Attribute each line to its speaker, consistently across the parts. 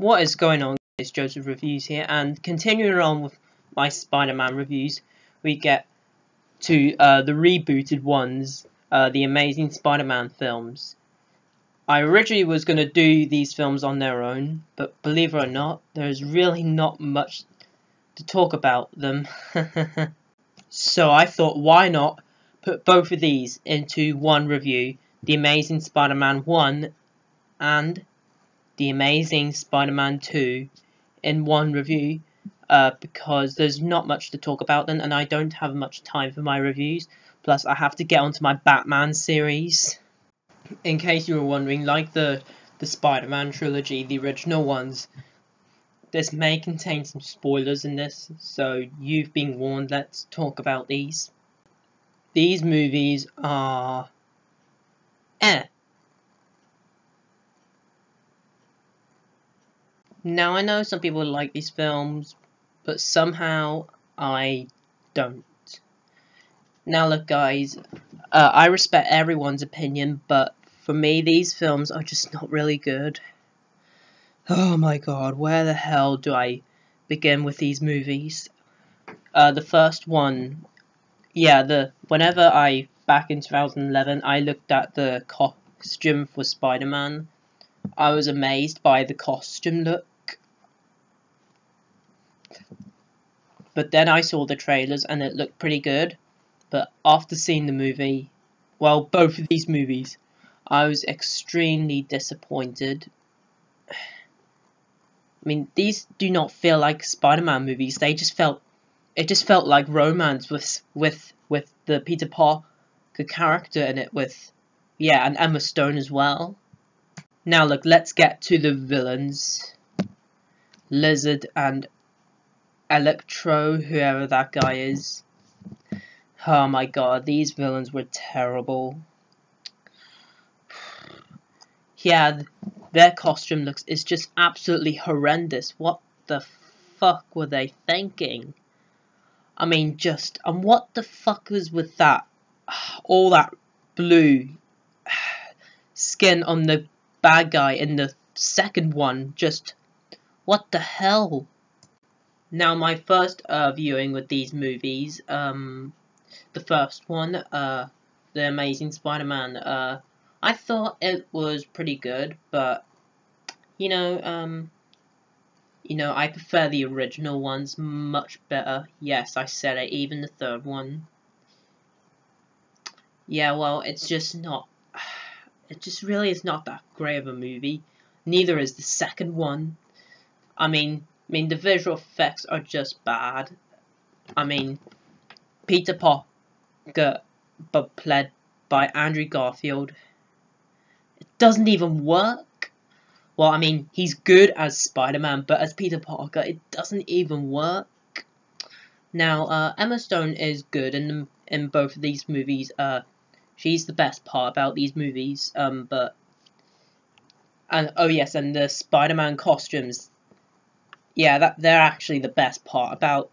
Speaker 1: What is going on, guys? Joseph Reviews here, and continuing on with my Spider-Man reviews, we get to the rebooted ones, the Amazing Spider-Man films. I originally was going to do these films on their own, but believe it or not, there's really not much to talk about them. So I thought, why not put both of these into one review, The Amazing Spider-Man 1 and The Amazing Spider-Man 2 in one review, because there's not much to talk about them, and I don't have much time for my reviews, plus I have to get onto my Batman series. In case you were wondering, like the Spider-Man trilogy, the original ones, this may contain some spoilers in this, so you've been warned. Let's talk about these. These movies are Now I know some people like these films, but somehow I don't. Now look guys, I respect everyone's opinion, but for me these films are just not really good. Oh my god, where the hell do I begin with these movies? The first one, back in 2011, I looked at the costume for Spider-Man. I was amazed by the costume look. But then I saw the trailers and it looked pretty good. But after seeing the movie, well, both of these movies, I was extremely disappointed. I mean, these do not feel like Spider-Man movies. It just felt like romance with the Peter Parker character in it, and Emma Stone as well. Now look, let's get to the villains. Lizard and Electro, whoever that guy is. Oh my god, these villains were terrible. Yeah, their costume is just absolutely horrendous. What the fuck were they thinking? I mean, what the fuck was with that? All that blue skin on the bad guy in the second one, what the hell? Now, my first viewing with these movies, the first one, The Amazing Spider-Man, I thought it was pretty good, but, I prefer the original ones much better. Yes, I said it, even the third one. Yeah, well, it just really is not that great of a movie. Neither is the second one. I mean, the visual effects are just bad. I mean, Peter Parker, but played by Andrew Garfield, it doesn't even work. Well, I mean, he's good as Spider-Man, but as Peter Parker, it doesn't even work. Now, Emma Stone is good in both of these movies. She's the best part about these movies. And the Spider-Man costumes. Yeah, they're actually the best part about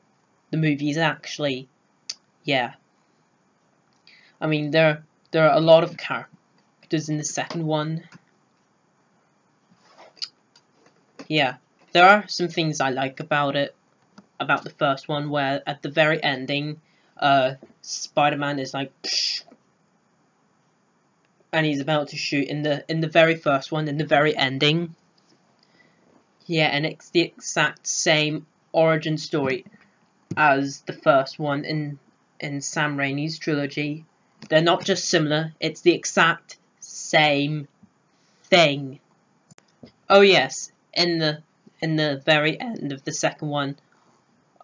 Speaker 1: the movies. Actually, yeah. I mean, there are a lot of characters in the second one. Yeah, there are some things I like about it, about the first one, where at the very ending, Spider-Man is like, psh, and he's about to shoot in the very first one, in the very ending. Yeah, and it's the exact same origin story as the first one in Sam Raimi's trilogy. They're not just similar, it's the exact same thing. Oh yes, in the very end of the second one,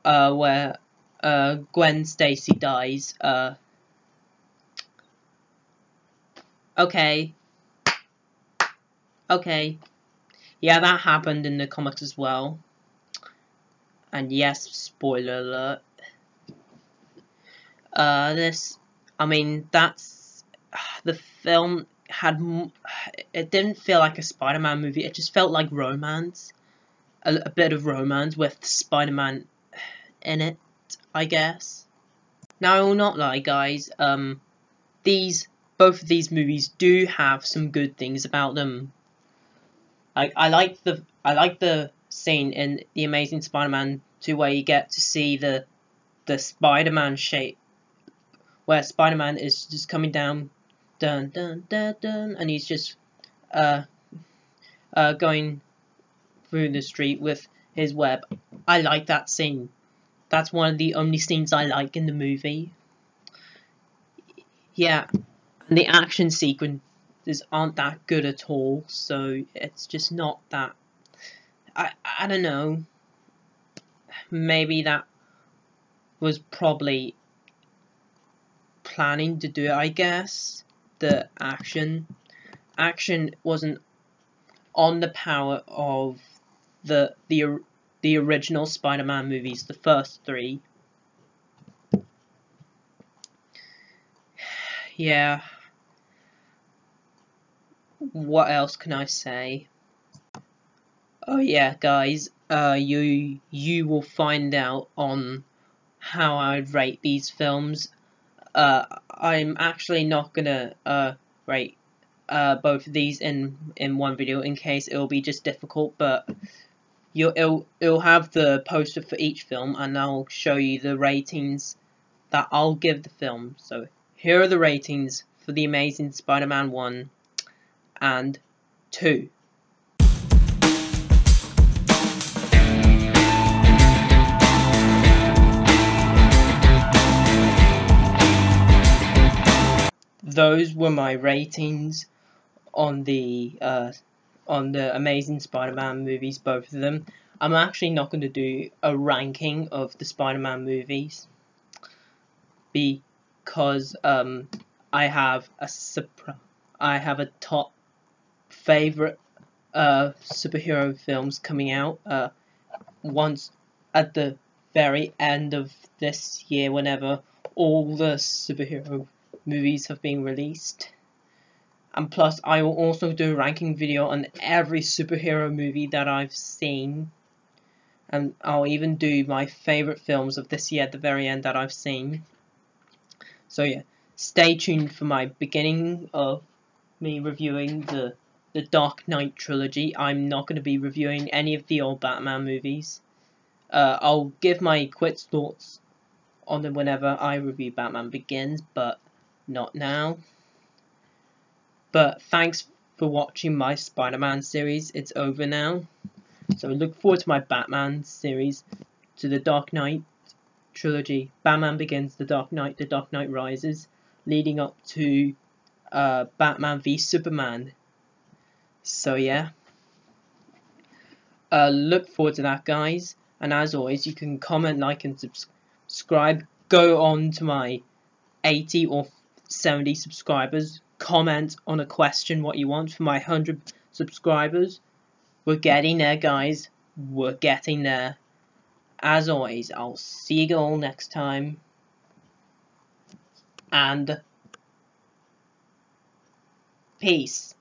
Speaker 1: where Gwen Stacy dies, okay, yeah, that happened in the comics as well. And yes, spoiler alert. The film it didn't feel like a Spider-Man movie, it just felt like romance. A bit of romance with Spider-Man in it, I guess. Now, I will not lie, guys, both of these movies do have some good things about them. I like the scene in The Amazing Spider-Man 2 where you get to see the Spider-Man shape, where Spider-Man is just coming down, dun dun dun dun, and he's just going through the street with his web. I like that scene. That's one of the only scenes I like in the movie. Yeah, and the action sequences aren't that good at all, so it's just not that. I don't know. Maybe that was probably planning to do it, I guess. The action wasn't on the power of the original Spider-Man movies, the first three. Yeah. What else can I say? Oh yeah, guys. You will find out on how I'd rate these films. I'm actually not gonna rate both of these in one video in case it'll be just difficult, but it'll have the poster for each film, and I'll show you the ratings that I'll give the film. So here are the ratings for The Amazing Spider-Man 1 and 2. Those were my ratings on the Amazing Spider-Man movies, both of them. I'm actually not going to do a ranking of the Spider-Man movies because I have a top favorite superhero films coming out once at the very end of this year, whenever all the superhero movies have been released. And plus, I will also do a ranking video on every superhero movie that I've seen. And I'll even do my favourite films of this year at the very end that I've seen. So yeah, stay tuned for my beginning of me reviewing the Dark Knight trilogy. I'm not going to be reviewing any of the old Batman movies. I'll give my quick thoughts on them whenever I review Batman Begins, but not now. But thanks for watching my Spider-Man series. It's over now. So look forward to my Batman series, to the Dark Knight trilogy. Batman Begins, The Dark Knight Rises, leading up to Batman v Superman. So yeah. Look forward to that, guys. And as always, you can comment, like, and subscribe. Go on to my 80 or 70 subscribers. Comment on a question what you want for my 100 subscribers. We're getting there, guys. We're getting there. As always, I'll see you all next time. And peace.